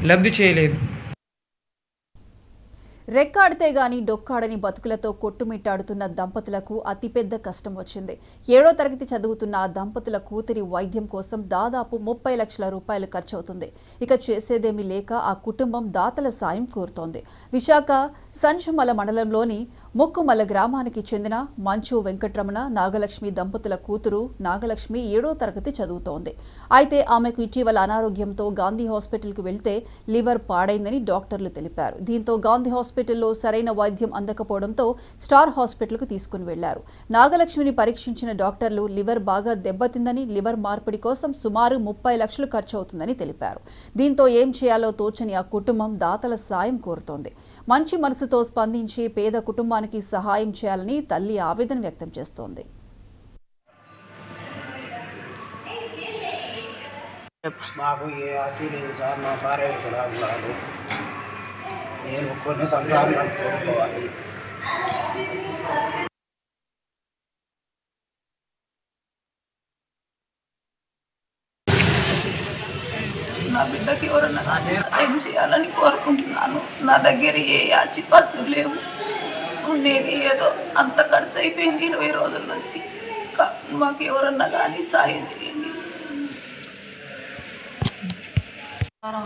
లబ్ధి చేయలేదు. రెక్కాడితే గాని డొక్కాడని బతుకులతో కొట్టుమిట్టాడుతున్న దంపతులకు అతిపెద్ద కష్టం వచ్చింది. 7వ తరగతి చదువుతున్న ఆ దంపతుల కూతురి వైద్యం కోసం దాదాపు 30 లక్షల రూపాయలు ఖర్చవుతుంది. ఇక చేసేదేమీ లేక ఆ కుటుంబం దాతల సాయం కోరుతోంది. విశాఖ సంచుమల మండలంలోని ముక్కుమల్ల గ్రామానికి చెందిన మంచు వెంకటరమణ నాగలక్ష్మి దంపతుల కూతురు నాగలక్ష్మి 7వ తరగతి చదువుతోంది. అయితే ఆమెకు ఇటీవల అనారోగ్యంతో గాంధీ హాస్పిటల్కు వెళ్తే లివర్ పాడైందని డాక్టర్లు తెలిపారు. దీంతో గాంధీ హాస్పిటల్లో సరైన వైద్యం అందకపోవడంతో స్టార్ హాస్పిటల్కు తీసుకుని వెళ్లారు. నాగలక్ష్మిని పరీక్షించిన డాక్టర్లు లివర్ బాగా దెబ్బతిందని, లివర్ మార్పిడి కోసం సుమారు 30 లక్షలు ఖర్చవుతుందని తెలిపారు. దీంతో ఏం చేయాలో తోచని ఆ కుటుంబం దాతల సాయం కోరుతోంది. మంచి మనసుతో స్పందించి పేద కుటుంబానికి సహాయం చేయాలని తల్లి ఆవేదన వ్యక్తం చేస్తోంది. మాకు ఏ అతి లేదు సార్. మా భార్య ఇక్కడ ఉన్నారు. నేను కొన్ని సంవత్సరాలు కోరుకోవాలి. నా బిడ్డకి ఎవరన్నా సాయం చేయాలని కోరుకుంటున్నాను. నా దగ్గర ఏ ఆచిపాచులు లేవు. ఉండేది ఏదో అంత ఖర్చు అయిపోయింది 20 రోజుల నుంచి. మాకు ఎవరన్నా కానీ సాయం చేయండి.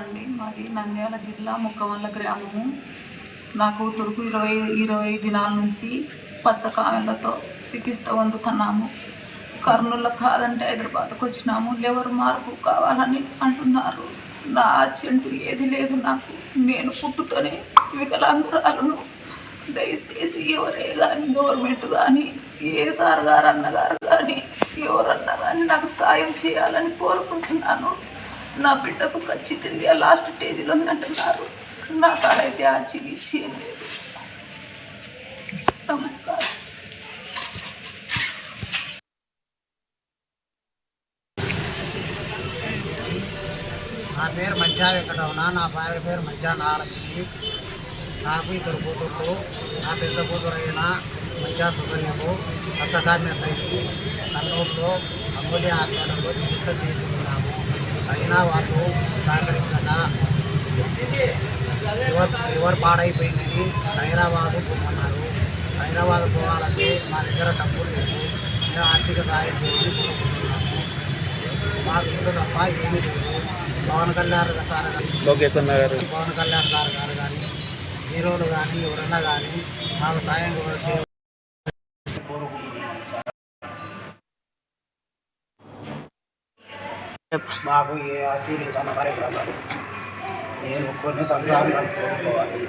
అండి మాది నంద్యాల జిల్లా ముక్కమల్ల గ్రామము. నా కూతురుకు 20 దినాల నుంచి పచ్చకాయలతో చికిత్స పొందుతున్నాము. కర్నూలు కాదంటే హైదరాబాద్కు వచ్చినాము. లివర్ మార్పు కావాలని అంటున్నారు. నా చెంటు ఏది లేదు నాకు. నేను పుట్టుతోనే వికలాంగురాలను. దయచేసి ఎవరే కానీ గవర్నమెంట్ కానీ ఏ సార్ గారు అన్నగారు కానీ ఎవరన్నా కానీ నాకు సాయం చేయాలని కోరుకుంటున్నాను. నా బిడ్డకు ఖచ్చితంగా లాస్ట్ స్టేజ్లో అంటున్నారు. నా కాడైతే ఆ చికిత్స ఏం లేదు. నమస్కారం. నా పేరు మంచా వెంకటరమణ. నా భార్య పేరు మంచా నాగలక్ష్మి. నాకు 2 కూతుర్లు. నా పెద్ద కూతురు అయిన మంచా సుకన్యకు పచ్చకామ్య తగ్గి కర్నూలులో అంబులి హాస్పిటల్లో చికిత్స చేయించుకున్నాము. అయినా వాళ్ళు సహకరించక లివర్ పాడైపోయిందని హైదరాబాదు పోమన్నారు. హైదరాబాద్ పోవాలంటే మా దగ్గర డబ్బులు లేవు. మేము ఆర్థిక సహాయం చేయాలని కోరుకుంటున్నాము. మాకు ఇల్లు తప్ప ఏమీ లేదు. పవన్ కళ్యాణ్ సార్ గారు కానీ హీరోలు కానీ ఎవరన్నా కానీ మాకు సాయం కోరుకుంటున్నాము. మాకు ఏ అతి లేదు. నేను కొన్ని సంవత్సరాలు కోరుకోవాలి.